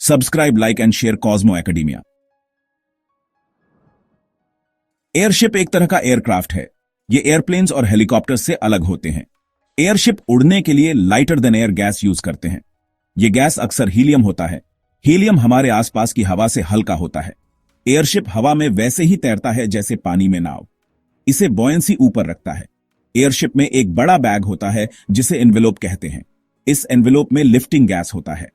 Subscribe, like and share Cosmo academia. Airship एक तरह का एयरक्राफ्ट है। ये एयरप्लेन्स और हेलीकॉप्टर से अलग होते हैं। एयरशिप उड़ने के लिए lighter than air gas use करते हैं। ये गैस अक्सर हीलियम होता है। हीलियम हमारे आसपास की हवा से हल्का होता है। एयरशिप हवा में वैसे ही तैरता है जैसे पानी में नाव। इसे बॉयंसी ऊपर रखता है। एयरशिप में एक बड़ा बैग होता है जिसे एनवेलोप कहते हैं। इस एनवेलोप में लिफ्टिंग गैस होता है।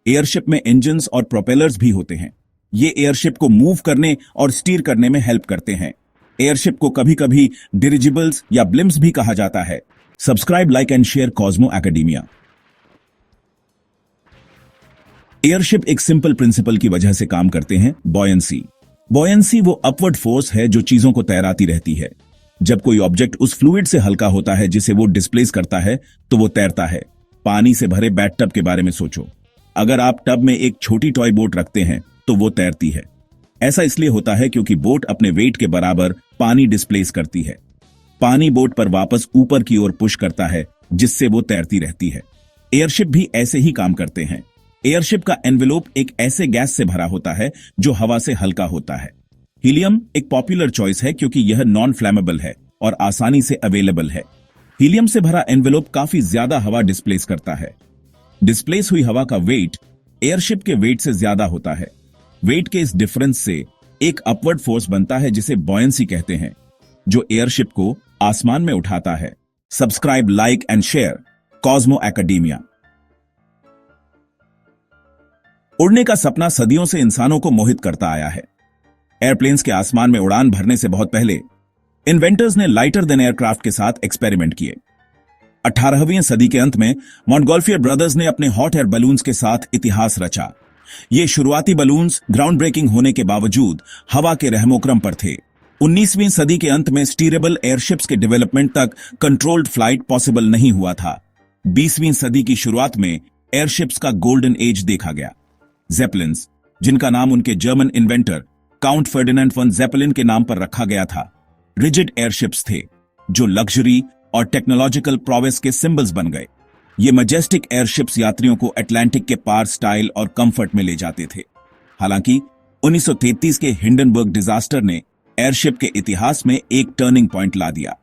एयरशिप में इंजन्स और प्रोपेलर्स भी होते हैं। ये एयरशिप को मूव करने और स्टीयर करने में हेल्प करते हैं। एयरशिप को कभी कभी डिरिजिबल्स या ब्लिम्स भी कहा जाता है। Subscribe, like and share Cosmo academia. Airship एक सिंपल प्रिंसिपल की वजह से काम करते हैं, बॉयंसी। बॉयंसी वो अपवर्ड फोर्स है जो चीजों को तैराती रहती है। जब कोई ऑब्जेक्ट उस फ्लूइड से हल्का होता है जिसे वो डिस्प्लेस करता है तो वो तैरता है। पानी से भरे बैथटब के बारे में सोचो। अगर आप टब में एक छोटी टॉय बोट रखते हैं तो वो तैरती है। ऐसा इसलिए होता है क्योंकि बोट अपने वेट के बराबर पानी डिस्प्लेस करती है। पानी बोट पर वापस ऊपर की ओर पुश करता है जिससे वो तैरती रहती है। एयरशिप भी ऐसे ही काम करते हैं। एयरशिप का एनवेलोप एक ऐसे गैस से भरा होता है जो हवा से हल्का होता है। हीलियम एक पॉपुलर चॉइस है क्योंकि यह नॉन फ्लैमेबल है और आसानी से अवेलेबल है। हीलियम से भरा एनवेलोप काफी ज्यादा हवा डिस्प्लेस करता है। डिस्प्लेस हुई हवा का वेट एयरशिप के वेट से ज्यादा होता है। वेट के इस डिफरेंस से एक अपवर्ड फोर्स बनता है जिसे बॉयंसी कहते हैं, जो एयरशिप को आसमान में उठाता है। Subscribe, like and share Cosmo academia. उड़ने का सपना सदियों से इंसानों को मोहित करता आया है। एयरप्लेन्स के आसमान में उड़ान भरने से बहुत पहले इन्वेंटर्स ने लाइटर देन एयरक्राफ्ट के साथ एक्सपेरिमेंट किए। 18वीं सदी के अंत में मॉन्टगोल्फियर ब्रदर्स ने अपने हॉट एयर बलून्स के साथ इतिहास रचा। ये शुरुआती बलून्स ग्राउंड ब्रेकिंग होने के बावजूद हवा के रहमोक्रम पर थे। 19वीं सदी के अंत में स्टीरेबल एयरशिप्स के डेवलपमेंट तक कंट्रोल्ड फ्लाइट पॉसिबल नहीं हुआ था। 20वीं सदी की शुरुआत में एयरशिप्स का गोल्डन एज देखा गया। जेपलिन्स, जिनका नाम उनके German inventor count Ferdinand one Zeppelin के नाम पर रखा गया था, रिजिड एयरशिप्स थे जो लग्जरी और टेक्नोलॉजिकल प्रोवेस के सिंबल्स बन गए। ये मजेस्टिक एयरशिप्स यात्रियों को अटलांटिक के पार स्टाइल और कंफर्ट में ले जाते थे। हालांकि 1933 के हिंडनबर्ग डिजास्टर ने एयरशिप के इतिहास में एक टर्निंग पॉइंट ला दिया।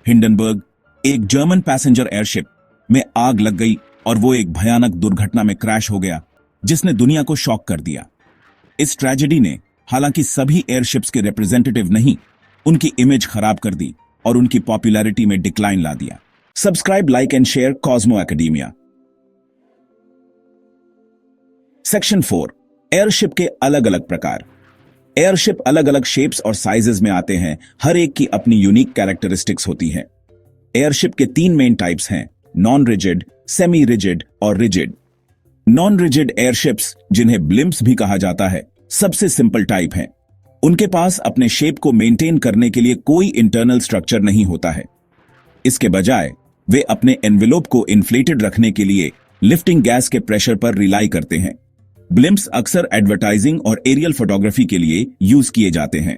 हिंडनबर्ग एक जर्मन पैसेंजर एयरशिप में आग लग गई और वो एक भयानक दुर्घटना में क्रैश हो गया जिसने दुनिया को शॉक कर दिया। इस ट्रेजेडी ने हालांकि सभी एयरशिप्स के रिप्रेजेंटेटिव नहीं, उनकी इमेज खराब कर दी और उनकी पॉपुलैरिटी में डिक्लाइन ला दिया। Subscribe, like and share Cosmo academia. Section 4, airship के अलग अलग प्रकार। एयरशिप अलग अलग शेप्स और साइजेस में आते हैं। हर एक की अपनी यूनिक कैरेक्टरिस्टिक्स होती हैं। एयरशिप के 3 मेन टाइप्स हैं, नॉन रिजिड, सेमी रिजिड और रिजिड। नॉन रिजिड एयरशिप्स, जिन्हें ब्लिम्प्स भी कहा जाता है, सबसे सिंपल टाइप हैं। उनके पास अपने शेप को मेंटेन करने के लिए कोई इंटरनल स्ट्रक्चर नहीं होता है। इसके बजाय वे अपने एनवेलोप को इन्फ्लेटेड रखने के लिए लिफ्टिंग गैस के प्रेशर पर रिलाई करते हैं। ब्लिम्प्स अक्सर एडवर्टाइजिंग और एरियल फोटोग्राफी के लिए यूज किए जाते हैं।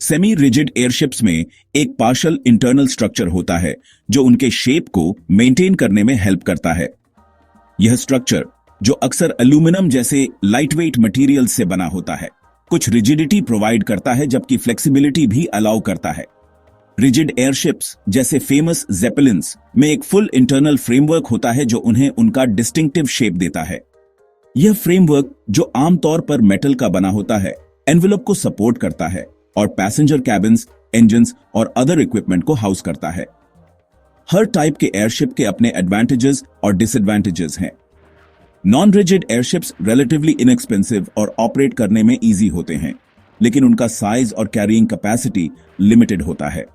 सेमी रिजिड एयरशिप्स में एक पार्शियल इंटरनल स्ट्रक्चर होता है जो उनके शेप को मेंटेन करने में हेल्प करता है। यह स्ट्रक्चर, जो अक्सर एल्यूमिनियम जैसे लाइटवेट मटेरियल से बना होता है, कुछ रिजिडिटी प्रोवाइड करता है जबकि फ्लेक्सिबिलिटी भी अलाउ करता है। रिजिड एयरशिप्स जैसे फेमस जेपलिन्स में एक फुल इंटरनल फ्रेमवर्क होता है जो उन्हें उनका डिस्टिंक्टिव शेप देता है। यह फ्रेमवर्क, जो आमतौर पर मेटल का बना होता है, एनवेलप को सपोर्ट करता है और पैसेंजर कैबिन्स, इंजन्स और अदर इक्विपमेंट को हाउस करता है। हर टाइप के एयरशिप के अपने एडवांटेजेस और डिसएडवांटेजेस हैं। Non rigid airships relatively inexpensive और ऑपरेट करने में इजी होते हैं, लेकिन उनका साइज और कैरिंग कैपेसिटी लिमिटेड होता है।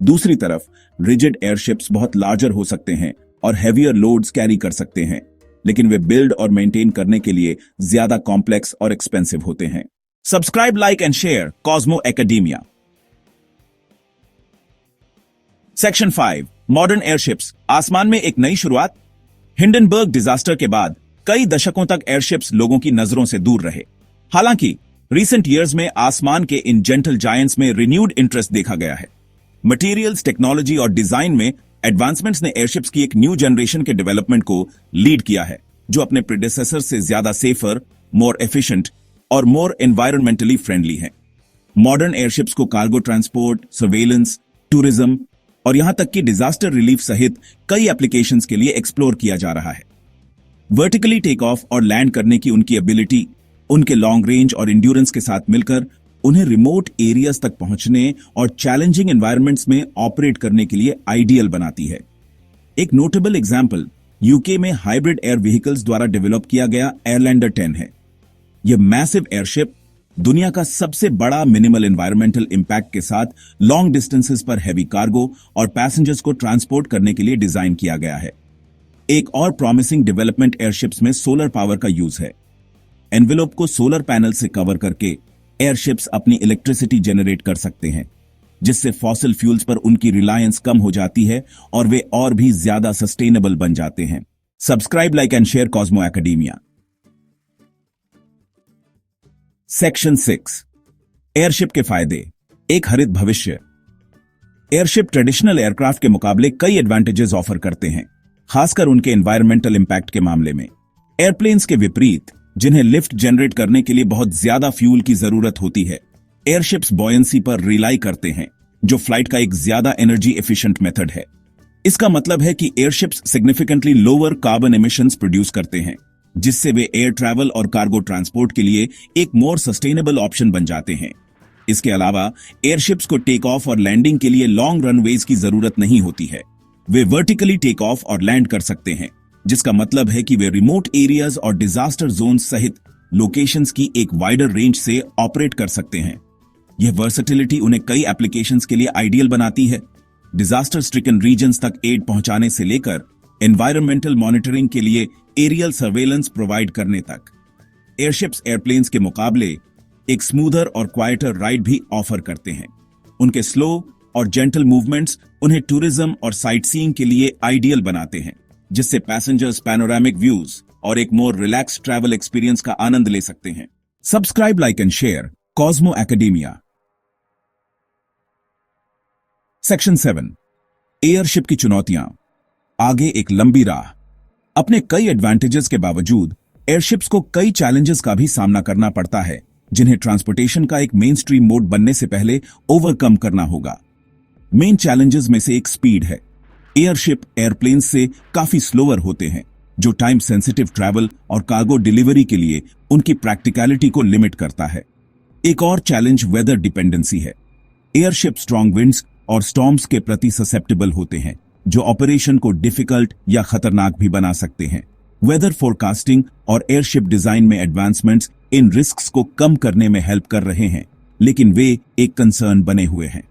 दूसरी तरफ रिजिड एयरशिप्स बहुत लार्जर हो सकते हैं और हेवियर लोड्स कैरी कर सकते हैं, लेकिन वे बिल्ड और मेंटेन करने के लिए ज्यादा कॉम्प्लेक्स और एक्सपेंसिव होते हैं। Subscribe, like and share Cosmo academia. Section 5, modern airships, आसमान में एक नई शुरुआत। हिंडनबर्ग डिजास्टर के बाद कई दशकों तक एयरशिप्स लोगों की नजरों से दूर रहे। हालांकि रिसेंट ईयर्स में आसमान के इन जेंटल जायंट्स में रिन्यूड इंटरेस्ट देखा गया है। मटेरियल्स, टेक्नोलॉजी और डिजाइन में एडवांसमेंट्स ने एयरशिप्स की एक न्यू जनरेशन के डेवलपमेंट को लीड किया है, जो अपने प्रेडेसेसर से ज्यादा सेफर, मोर एफिशिएंट और मोर एनवायरमेंटली फ्रेंडली हैं। मॉडर्न एयरशिप्स को कार्गो ट्रांसपोर्ट, सर्वेलेंस, टूरिज्म और यहां तक कि डिजास्टर रिलीफ सहित कई एप्लीकेशंस के लिए एक्सप्लोर किया जा रहा है। वर्टिकली टेक ऑफ और लैंड करने की उनकी एबिलिटी उनके लॉन्ग रेंज और इंड्योरेंस के साथ मिलकर उन्हें रिमोट एरियाज तक पहुंचने और चैलेंजिंग एनवायरनमेंट्स में ऑपरेट करने के लिए आइडियल बनाती है। एक नोटेबल एग्जांपल यूके में हाइब्रिड एयर व्हीकल्स द्वारा डेवलप किया गया एयरलैंडर 10 है। यह मैसिव एयरशिप दुनिया का सबसे बड़ा मिनिमल एनवायरमेंटल इंपैक्ट के साथ लॉन्ग डिस्टेंसेस पर हैवी कार्गो और पैसेंजर्स को ट्रांसपोर्ट करने के लिए डिजाइन किया गया है। एक और प्रॉमिसिंग डेवलपमेंट एयरशिप्स में सोलर पावर का यूज है। एनवेलोप को सोलर पैनल से कवर करके एयरशिप्स अपनी इलेक्ट्रिसिटी जनरेट कर सकते हैं, जिससे फॉसिल फ्यूल्स पर उनकी रिलायंस कम हो जाती है और वे और भी ज्यादा सस्टेनेबल बन जाते हैं। Subscribe, like and share Cosmo academia. Section 6, airship के फायदे, एक हरित भविष्य। एयरशिप ट्रेडिशनल एयरक्राफ्ट के मुकाबले कई एडवांटेजेस ऑफर करते हैं, खासकर उनके एनवायरमेंटल इंपैक्ट के मामले में। एयरप्लेन्स के विपरीत, जिन्हें लिफ्ट जनरेट करने के लिए बहुत ज्यादा फ्यूल की जरूरत होती है, एयरशिप्स बॉयंसी पर रिलाई करते हैं, जो फ्लाइट का एक ज्यादा एनर्जी एफिशिएंट मेथड है। इसका मतलब है कि airships significantly lower carbon emissions produce करते हैं, जिससे वे एयर ट्रैवल और कार्गो ट्रांसपोर्ट के लिए एक मोर सस्टेनेबल ऑप्शन बन जाते हैं। इसके अलावा एयरशिप्स को टेक ऑफ और लैंडिंग के लिए लॉन्ग रनवेज की जरूरत नहीं होती है। वे वर्टिकली टेक ऑफ और लैंड कर सकते हैं, जिसका मतलब है कि वे रिमोट एरियाज और डिजास्टर जोन सहित लोकेशंस की एक वाइडर रेंज से ऑपरेट कर सकते हैं। यह वर्सेटिलिटी उन्हें कई एप्लीकेशंस के लिए आइडियल बनाती है, डिजास्टर स्ट्रिकन रीजन्स तक एड पहुंचाने से लेकर एनवायरमेंटल मॉनिटरिंग के लिए एरियल सर्वेलेंस प्रोवाइड करने तक। एयरशिप्स एयरप्लेन्स के मुकाबले एक स्मूदर और क्वाइटर राइड भी ऑफर करते हैं। उनके स्लो और जेंटल मूवमेंट्स उन्हें टूरिज्म और साइट सीइंग के लिए आइडियल बनाते हैं, जिससे पैसेंजर्स पैनोरामिक व्यूज और एक मोर रिलैक्स ट्रैवल एक्सपीरियंस का आनंद ले सकते हैं। Subscribe, like and share Cosmo academia. Section 7, airship की चुनौतियां, आगे एक लंबी राह। अपने कई एडवांटेजेस के बावजूद एयरशिप्स को कई चैलेंजेस का भी सामना करना पड़ता है, जिन्हें ट्रांसपोर्टेशन का एक मेन स्ट्रीम मोड बनने से पहले ओवरकम करना होगा। मेन चैलेंजेस में से एक स्पीड है। एयरशिप एयरप्लेन्स से काफी स्लोअर होते हैं, जो टाइम सेंसिटिव ट्रैवल और कार्गो डिलीवरी के लिए उनकी प्रैक्टिकलिटी को लिमिट करता है। एक और चैलेंज वेदर डिपेंडेंसी है। एयरशिप स्ट्रॉन्ग विंड्स और स्टॉर्म्स के प्रति ससेप्टेबल होते हैं, जो ऑपरेशन को डिफिकल्ट या खतरनाक भी बना सकते हैं। वेदर फोरकास्टिंग और एयरशिप डिजाइन में एडवांसमेंट्स इन रिस्क्स को कम करने में हेल्प कर रहे हैं, लेकिन वे एक कंसर्न बने हुए हैं।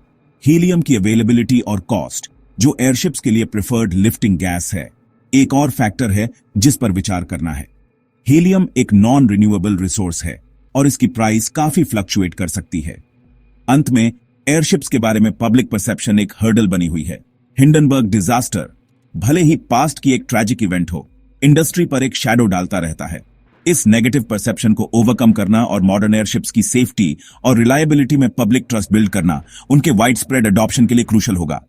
हीलियम की अवेलेबिलिटी और कॉस्ट, जो एयरशिप्स के लिए प्रेफर्ड लिफ्टिंग गैस है, एक और फैक्टर है जिस पर विचार करना है। हीलियम एक नॉन रिन्यूएबल रिसोर्स है और इसकी प्राइस काफी फ्लक्चुएट कर सकती है। अंत में एयरशिप्स के बारे में पब्लिक परसेप्शन एक हर्डल बनी हुई है। हिंडनबर्ग डिजास्टर, भले ही पास्ट की एक ट्रैजिक इवेंट हो, इंडस्ट्री पर एक शैडो डालता रहता है। इस नेगेटिव परसेप्शन को ओवरकम करना और मॉडर्न एयरशिप्स की सेफ्टी और रिलायबिलिटी में पब्लिक ट्रस्ट बिल्ड करना उनके वाइड स्प्रेड अडॉप्शन के लिए क्रूशल होगा।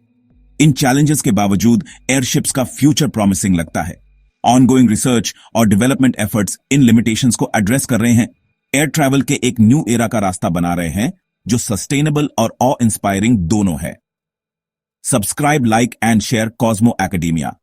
इन चैलेंजेस के बावजूद एयरशिप्स का फ्यूचर प्रॉमिसिंग लगता है। ऑनगोइंग रिसर्च और डेवलपमेंट एफर्ट्स इन लिमिटेशंस को एड्रेस कर रहे हैं, एयर ट्रैवल के एक न्यू एरा का रास्ता बना रहे हैं, जो सस्टेनेबल और ऑ इंस्पायरिंग दोनों है। Subscribe, like and share Cosmo academia.